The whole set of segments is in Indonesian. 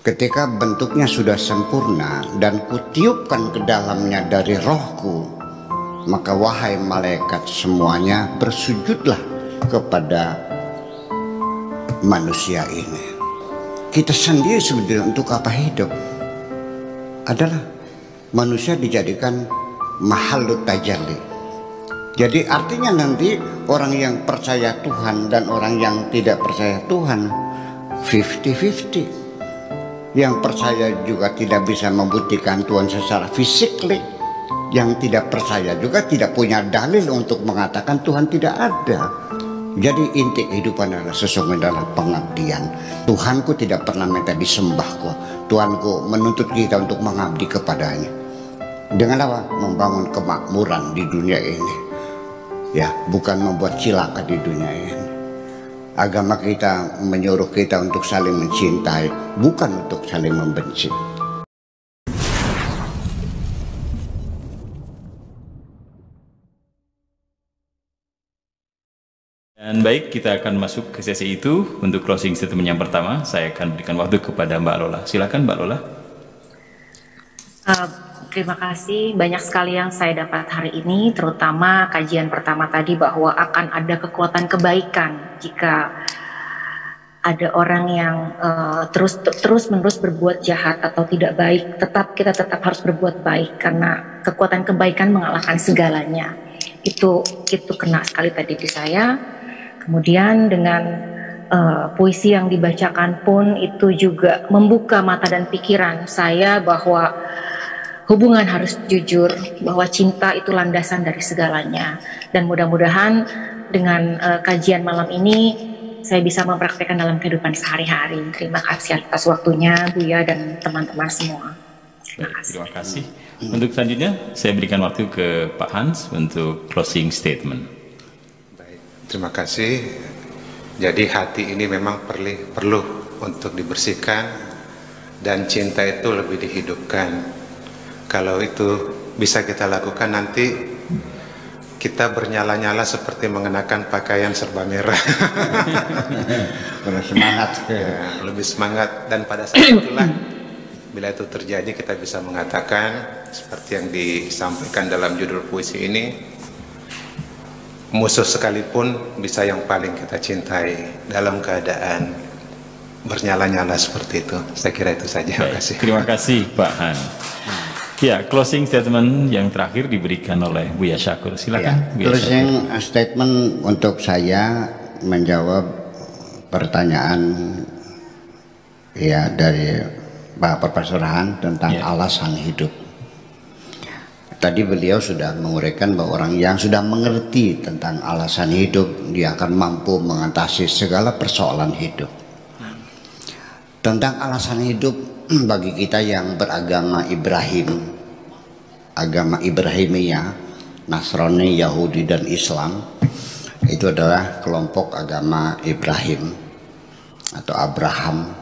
Ketika bentuknya sudah sempurna dan kutiupkan ke dalamnya dari rohku, maka wahai malaikat semuanya bersujudlah kepada manusia ini. Kita sendiri sebenarnya untuk apa hidup? Adalah manusia dijadikan mahallut tajalli. Jadi artinya nanti orang yang percaya Tuhan dan orang yang tidak percaya Tuhan 50-50. Yang percaya juga tidak bisa membuktikan Tuhan secara fisikly. Yang tidak percaya juga tidak punya dalil untuk mengatakan Tuhan tidak ada. Jadi inti kehidupan adalah sesungguhnya adalah pengabdian. Tuhanku tidak pernah minta disembah kok. Tuhanku menuntut kita untuk mengabdi kepadanya. Dengan apa? Membangun kemakmuran di dunia ini. Ya, bukan membuat cilaka di dunia ini. Agama kita menyuruh kita untuk saling mencintai, bukan untuk saling membenci. Dan baik, kita akan masuk ke sesi itu. Untuk closing statement yang pertama, saya akan berikan waktu kepada Mbak Lola. Silakan Mbak Lola. Terima kasih, banyak sekali yang saya dapat hari ini, terutama kajian pertama tadi bahwa akan ada kekuatan kebaikan jika ada orang yang terus-menerus berbuat jahat atau tidak baik. Kita tetap harus berbuat baik karena kekuatan kebaikan mengalahkan segalanya. Itu kena sekali tadi di saya. Kemudian dengan puisi yang dibacakan pun itu juga membuka mata dan pikiran saya bahwa hubungan harus jujur, bahwa cinta itu landasan dari segalanya. Dan mudah-mudahan dengan kajian malam ini saya bisa mempraktikkan dalam kehidupan sehari-hari. Terima kasih atas waktunya Buya dan teman-teman semua. Terima kasih. Untuk selanjutnya saya berikan waktu ke Pak Hans untuk closing statement. Baik, terima kasih. Jadi hati ini memang perlu untuk dibersihkan dan cinta itu lebih dihidupkan. Kalau itu bisa kita lakukan, nanti kita bernyala-nyala seperti mengenakan pakaian serba merah. Semangat. Ya, lebih semangat. Dan pada saat itulah, bila itu terjadi, kita bisa mengatakan seperti yang disampaikan dalam judul puisi ini, musuh sekalipun bisa yang paling kita cintai dalam keadaan bernyala-nyala seperti itu. Saya kira itu saja. Terima kasih. Terima kasih Pak Han. Ya, closing statement yang terakhir diberikan oleh Buya Syakur. Silakan. Ya, closing statement untuk saya menjawab pertanyaan ya dari Pak Profesor Han tentang alasan hidup. Tadi beliau sudah menguraikan bahwa orang yang sudah mengerti tentang alasan hidup, dia akan mampu mengatasi segala persoalan hidup. Tentang alasan hidup bagi kita yang beragama Ibrahim, agama Ibrahimiyah, Nasrani, Yahudi dan Islam, itu adalah kelompok agama Ibrahim atau Abraham.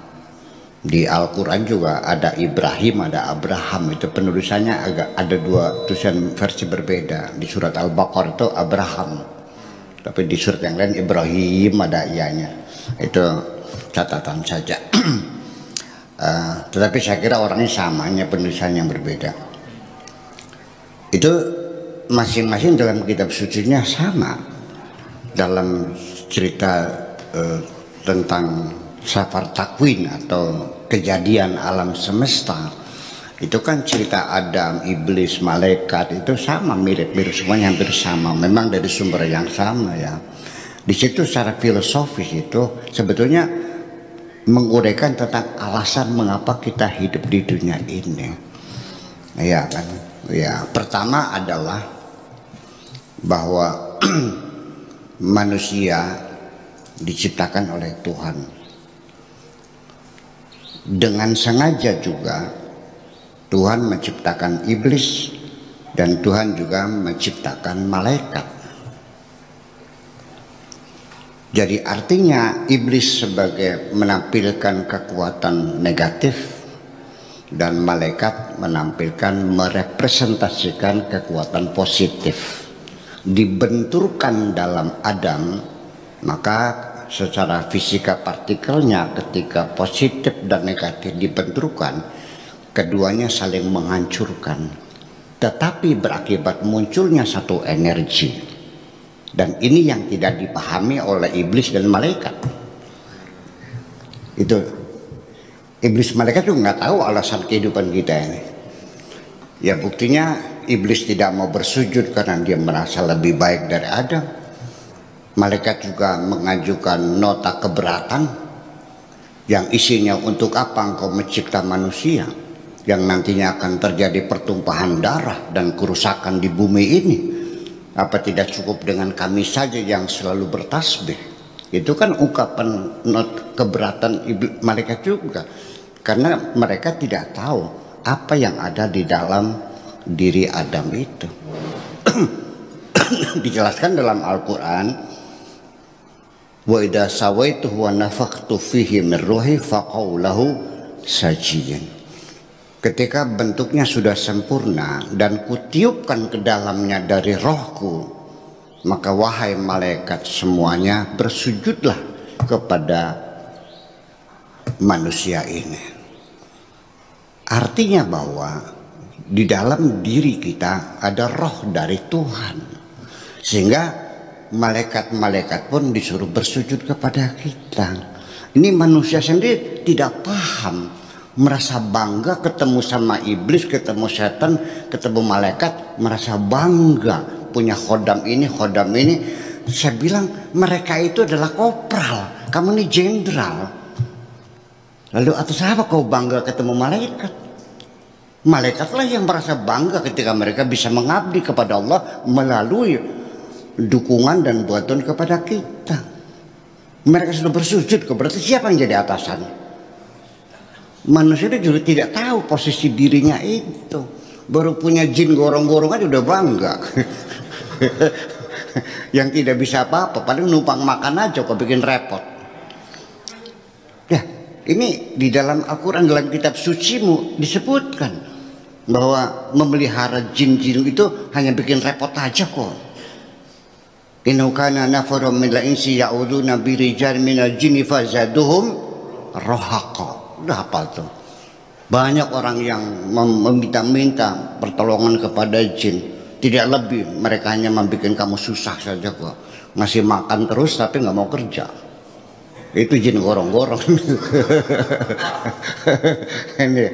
Di Al-Quran juga ada Ibrahim, ada Abraham. Itu penulisannya ada dua tulisan versi berbeda. Di surat Al-Baqarah itu Abraham, tapi di surat yang lain Ibrahim ada ianya. Itu catatan saja. Tetapi saya kira orangnya sama, hanya penulisan yang berbeda. Itu masing-masing dalam kitab sucinya sama. Dalam cerita tentang safar takwin atau kejadian alam semesta, itu kan cerita Adam, iblis, malaikat itu sama, mirip-mirip, semuanya hampir sama. Memang dari sumber yang sama ya. Di situ secara filosofis itu sebetulnya menguraikan tentang alasan mengapa kita hidup di dunia ini. Ya kan? Ya, pertama adalah bahwa manusia diciptakan oleh Tuhan. Dengan sengaja juga Tuhan menciptakan iblis dan Tuhan juga menciptakan malaikat. Jadi artinya iblis sebagai menampilkan kekuatan negatif dan malaikat menampilkan merepresentasikan kekuatan positif. Dibenturkan dalam Adam, maka secara fisika partikelnya ketika positif dan negatif dibenturkan, keduanya saling menghancurkan, tetapi berakibat munculnya satu energi. Dan ini yang tidak dipahami oleh iblis dan malaikat. Itu iblis malaikat juga nggak tahu alasan kehidupan kita ini. Ya buktinya iblis tidak mau bersujud karena dia merasa lebih baik dari Adam. Malaikat juga mengajukan nota keberatan yang isinya untuk apa engkau mencipta manusia yang nantinya akan terjadi pertumpahan darah dan kerusakan di bumi ini. Apa tidak cukup dengan kami saja yang selalu bertasbih? Itu kan ungkapan not keberatan malaikat juga, karena mereka tidak tahu apa yang ada di dalam diri Adam itu. Dijelaskan dalam Al-Quran, wa idza sawaituhu wa nafakhtu fihi min ruhi faqaw lahu sajidan. Ketika bentuknya sudah sempurna dan kutiupkan ke dalamnya dari rohku, maka wahai malaikat semuanya bersujudlah kepada manusia ini. Artinya bahwa di dalam diri kita ada roh dari Tuhan, sehingga malaikat-malaikat pun disuruh bersujud kepada kita. Ini manusia sendiri tidak paham, merasa bangga ketemu sama iblis, ketemu setan, ketemu malaikat, merasa bangga punya khodam ini, khodam ini. Saya bilang mereka itu adalah kopral, kamu ini jenderal. Lalu atas apa kau bangga ketemu malaikat? Malaikatlah yang merasa bangga ketika mereka bisa mengabdi kepada Allah melalui dukungan dan bantuan kepada kita. Mereka sudah bersujud, berarti siapa yang jadi atasan? Manusia itu juga tidak tahu posisi dirinya itu. Baru punya jin gorong-gorong aja udah bangga. Yang tidak bisa apa-apa, paling numpang makan aja kok bikin repot. Ya, ini di dalam Al-Quran, dalam kitab sucimu disebutkan bahwa memelihara jin-jin itu hanya bikin repot aja kok. Innahu kana nafarum minal insi ya'udzuuna birijal minal jinni fazaduhum rahaqa. Udah hafal tuh. Banyak orang yang meminta-minta pertolongan kepada jin, tidak lebih, mereka hanya membuat kamu susah saja kok. Ngasih makan terus tapi nggak mau kerja. Itu jin gorong-gorong. Ini.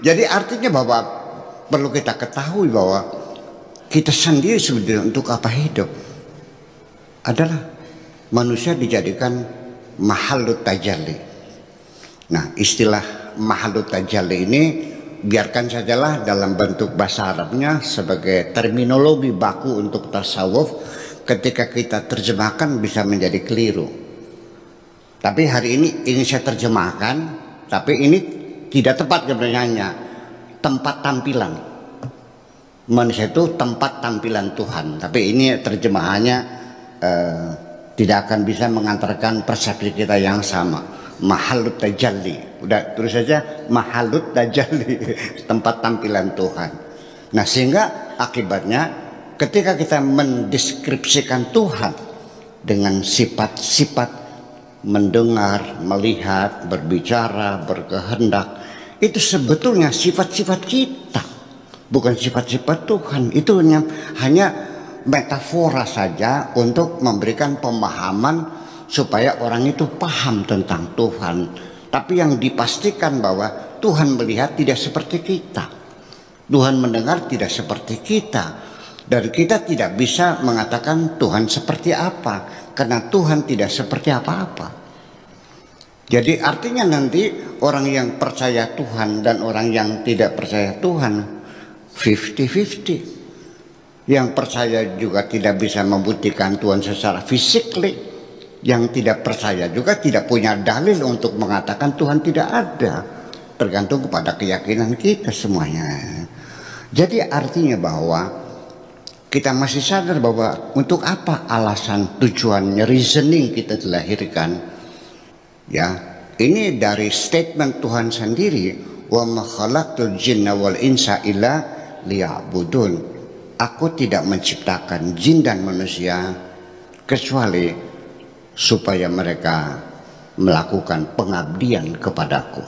Jadi artinya bahwa perlu kita ketahui bahwa kita sendiri sebenarnya untuk apa hidup adalah manusia dijadikan mahallut tajalli. Nah, istilah mahallut tajalli ini biarkan sajalah dalam bentuk bahasa Arabnya sebagai terminologi baku untuk tasawuf. Ketika kita terjemahkan bisa menjadi keliru. Tapi hari ini ingin saya terjemahkan, tapi ini tidak tepat sebenarnya. Tempat tampilan manusia itu tempat tampilan Tuhan. Tapi ini terjemahannya tidak akan bisa mengantarkan persepsi kita yang sama. Mahallut tajalli, udah tulis saja mahallut tajalli, tempat tampilan Tuhan. Nah, sehingga akibatnya ketika kita mendeskripsikan Tuhan dengan sifat-sifat mendengar, melihat, berbicara, berkehendak, itu sebetulnya sifat-sifat kita, bukan sifat-sifat Tuhan. Itu hanya metafora saja untuk memberikan pemahaman supaya orang itu paham tentang Tuhan. Tapi yang dipastikan bahwa Tuhan melihat tidak seperti kita, Tuhan mendengar tidak seperti kita, dan kita tidak bisa mengatakan Tuhan seperti apa, karena Tuhan tidak seperti apa-apa. Jadi artinya nanti orang yang percaya Tuhan dan orang yang tidak percaya Tuhan 50-50. Yang percaya juga tidak bisa membuktikan Tuhan secara fisikly. Yang tidak percaya juga tidak punya dalil untuk mengatakan Tuhan tidak ada. Tergantung kepada keyakinan kita semuanya. Jadi artinya bahwa kita masih sadar bahwa untuk apa alasan tujuannya reasoning kita dilahirkan. Ya, ini dari statement Tuhan sendiri, wa ma khalaqtul jinna wal insa illa liya'budun. Aku tidak menciptakan jin dan manusia kecuali supaya mereka melakukan pengabdian kepadaku.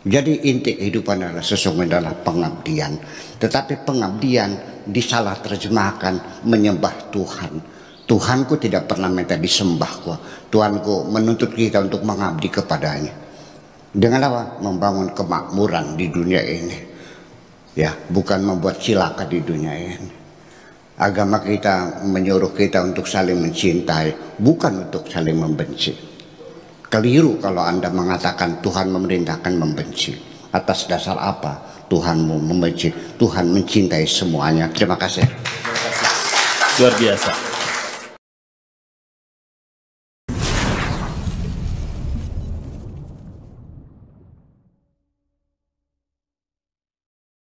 Jadi inti kehidupan adalah sesungguhnya adalah pengabdian. Tetapi pengabdian disalah terjemahkan menyembah Tuhan. Tuhanku tidak pernah minta disembah kok. Tuhanku menuntut kita untuk mengabdi kepadanya. Dengan apa? Membangun kemakmuran di dunia ini. Ya, bukan membuat cilaka di dunia ini. Agama kita menyuruh kita untuk saling mencintai, bukan untuk saling membenci. Keliru kalau Anda mengatakan Tuhan memerintahkan membenci. Atas dasar apa Tuhanmu membenci? Tuhan mencintai semuanya. Terima kasih. Luar biasa.